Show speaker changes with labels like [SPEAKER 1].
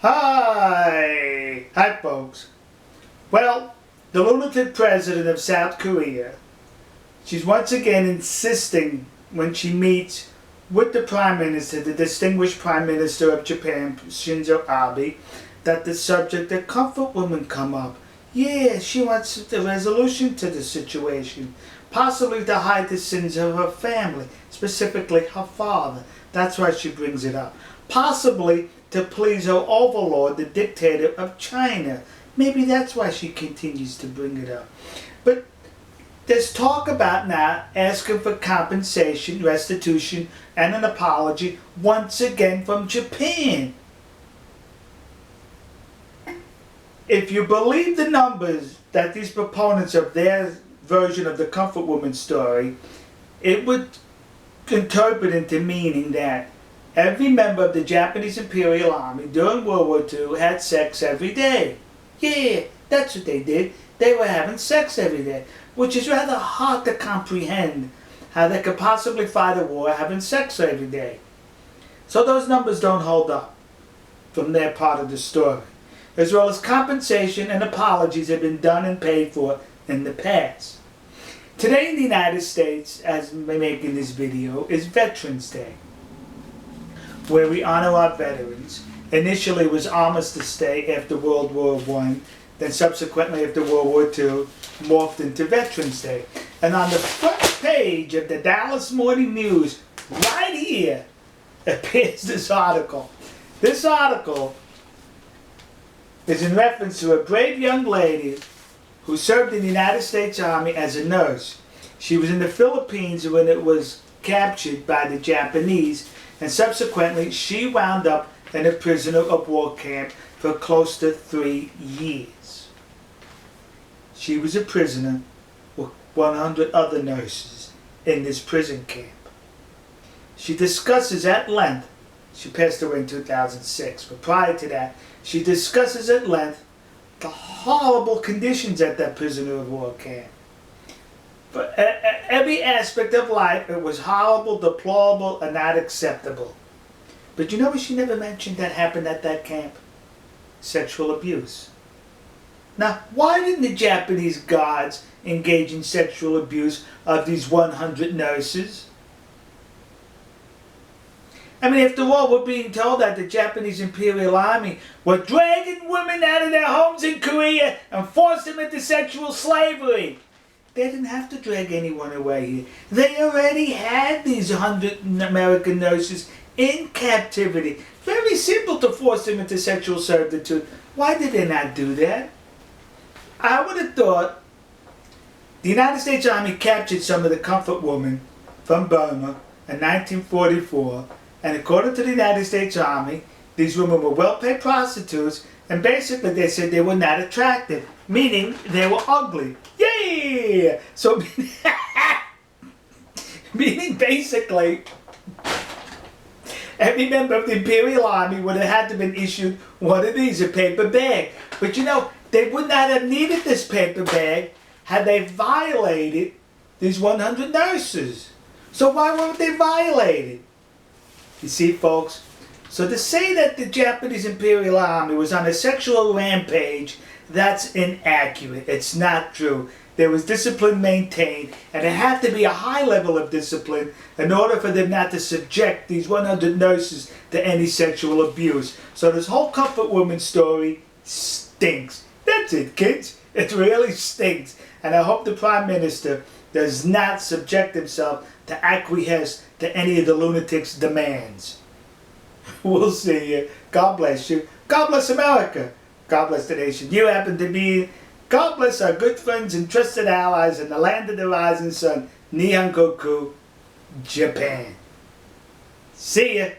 [SPEAKER 1] Hi folks. Well, the lunatic president of South Korea, she's once again insisting when she meets with the Prime Minister, the distinguished Prime Minister of Japan, Shinzo Abe, that the subject of comfort women come up. Yeah, she wants a resolution to the situation, possibly to hide the sins of her family, specifically her father. That's why she brings it up. Possibly to please her overlord, the dictator of China. Maybe that's why she continues to bring it up. But there's talk about now asking for compensation, restitution, and an apology once again from Japan. If you believe the numbers that these proponents of their version of the Comfort Woman story, it would interpret into meaning that every member of the Japanese Imperial Army during World War II had sex every day. Yeah, that's what they did. They were having sex every day, which is rather hard to comprehend how they could possibly fight a war having sex every day. So those numbers don't hold up from their part of the story, as well as compensation and apologies have been done and paid for in the past. Today in the United States, as we're making this video, is Veterans Day, where we honor our veterans. Initially it was Armistice Day after World War I, then subsequently after World War II, morphed into Veterans Day. And on the front page of the Dallas Morning News, right here, appears this article. This article is in reference to a brave young lady who served in the United States Army as a nurse. She was in the Philippines when it was captured by the Japanese, and subsequently she wound up in a prisoner of war camp for close to 3 years. She was a prisoner with 100 other nurses in this prison camp. She discusses at length, she passed away in 2006, but prior to that, she discusses at length the horrible conditions at that prisoner of war camp. But every aspect of life, it was horrible, deplorable, and not acceptable. But you know what she never mentioned that happened at that camp? Sexual abuse. Now, why didn't the Japanese guards engage in sexual abuse of these 100 nurses? I mean, after all, we're being told that the Japanese Imperial Army were dragging women out of their homes in Korea and forced them into sexual slavery. They didn't have to drag anyone away here. They already had these 100 American nurses in captivity. Very simple to force them into sexual servitude. Why did they not do that? I would have thought the United States Army captured some of the comfort women from Burma in 1944, and according to the United States Army, these women were well-paid prostitutes, and basically they said they were not attractive, meaning they were ugly. Yeah! So, meaning basically, every member of the Imperial Army would have had to been issued one of these, a paper bag. But you know, they would not have needed this paper bag had they violated these 100 nurses. So why weren't they violated? You see, folks, so to say that the Japanese Imperial Army was on a sexual rampage, that's inaccurate. It's not true. There was discipline maintained, and it had to be a high level of discipline in order for them not to subject these 100 nurses to any sexual abuse. So this whole comfort woman story stinks. That's it, kids. It really stinks. And I hope the Prime Minister does not subject himself to acquiesce to any of the lunatics' demands. We'll see you. God bless you. God bless America. God bless the nation you happen to be. God bless our good friends and trusted allies in the land of the rising sun, Nihongoku, Japan. See ya.